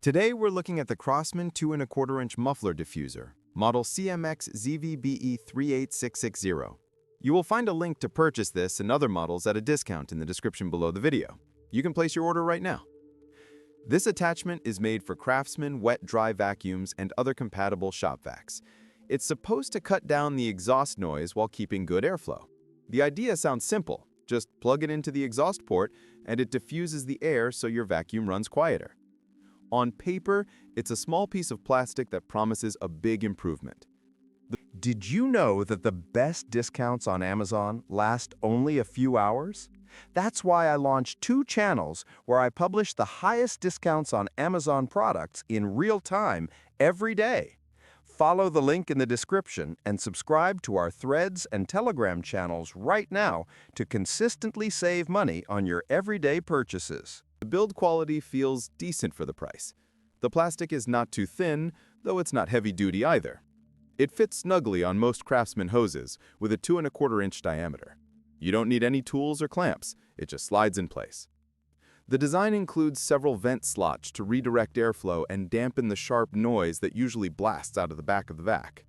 Today we're looking at the Crosman 2¼ inch Muffler Diffuser, model CMXZVBE38660. You will find a link to purchase this and other models at a discount in the description below the video. You can place your order right now. This attachment is made for Craftsman wet-dry vacuums and other compatible shop vacs. It's supposed to cut down the exhaust noise while keeping good airflow. The idea sounds simple. Just plug it into the exhaust port and it diffuses the air so your vacuum runs quieter. On paper, it's a small piece of plastic that promises a big improvement. Did you know that the best discounts on Amazon last only a few hours? That's why I launched 2 channels where I publish the highest discounts on Amazon products in real time every day. Follow the link in the description and subscribe to our Threads and Telegram channels right now to consistently save money on your everyday purchases. The build quality feels decent for the price. The plastic is not too thin, though it's not heavy-duty either. It fits snugly on most Craftsman hoses with a 2¼ inch diameter. You don't need any tools or clamps, it just slides in place. The design includes several vent slots to redirect airflow and dampen the sharp noise that usually blasts out of the back of the vac.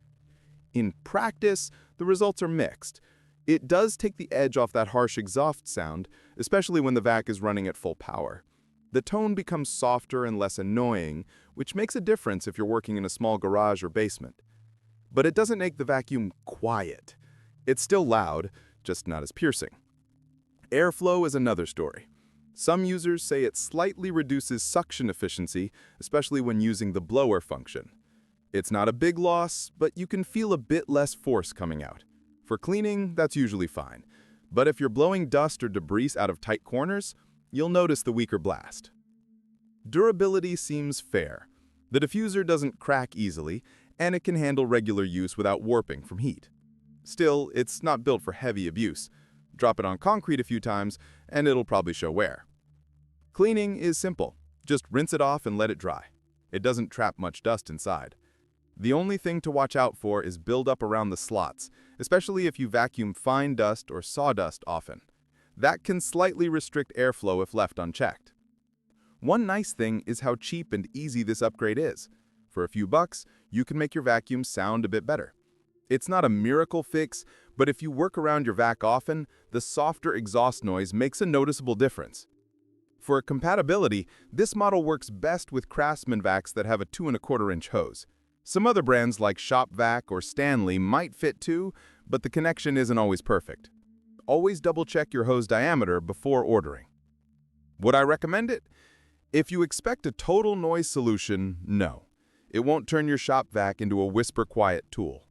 In practice, the results are mixed. It does take the edge off that harsh exhaust sound, especially when the vac is running at full power. The tone becomes softer and less annoying, which makes a difference if you're working in a small garage or basement. But it doesn't make the vacuum quiet. It's still loud, just not as piercing. Airflow is another story. Some users say it slightly reduces suction efficiency, especially when using the blower function. It's not a big loss, but you can feel a bit less force coming out. For cleaning, that's usually fine. But if you're blowing dust or debris out of tight corners, you'll notice the weaker blast. Durability seems fair. The diffuser doesn't crack easily, and it can handle regular use without warping from heat. Still, it's not built for heavy abuse. Drop it on concrete a few times, and it'll probably show wear. Cleaning is simple. Just rinse it off and let it dry. It doesn't trap much dust inside. The only thing to watch out for is buildup around the slots, especially if you vacuum fine dust or sawdust often. That can slightly restrict airflow if left unchecked. One nice thing is how cheap and easy this upgrade is. For a few bucks, you can make your vacuum sound a bit better. It's not a miracle fix, but if you work around your vac often, the softer exhaust noise makes a noticeable difference. For compatibility, this model works best with Craftsman vacs that have a 2¼ inch hose. Some other brands like Shop Vac or Stanley might fit too, but the connection isn't always perfect. Always double-check your hose diameter before ordering. Would I recommend it? If you expect a total noise solution, no. It won't turn your shop vac into a whisper-quiet tool.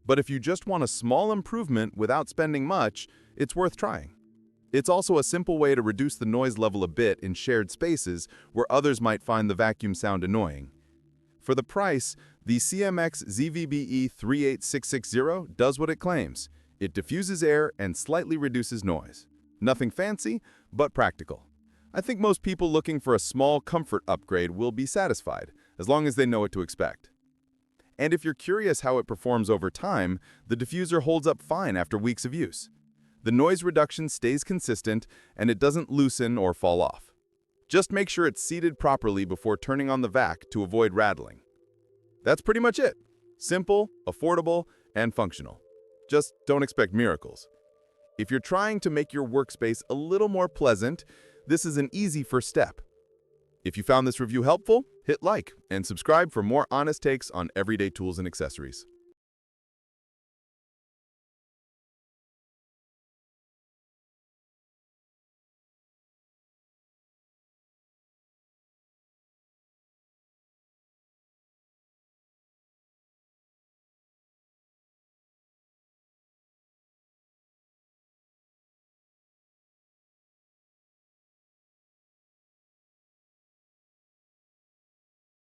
But if you just want a small improvement without spending much, it's worth trying. It's also a simple way to reduce the noise level a bit in shared spaces where others might find the vacuum sound annoying. For the price, the CMXZVBE38660 does what it claims. It diffuses air and slightly reduces noise. Nothing fancy, but practical. I think most people looking for a small comfort upgrade will be satisfied, as long as they know what to expect. And if you're curious how it performs over time, the diffuser holds up fine after weeks of use. The noise reduction stays consistent, and it doesn't loosen or fall off. Just make sure it's seated properly before turning on the vac to avoid rattling. That's pretty much it. Simple, affordable, and functional. Just don't expect miracles. If you're trying to make your workspace a little more pleasant, this is an easy first step. If you found this review helpful, hit like and subscribe for more honest takes on everyday tools and accessories.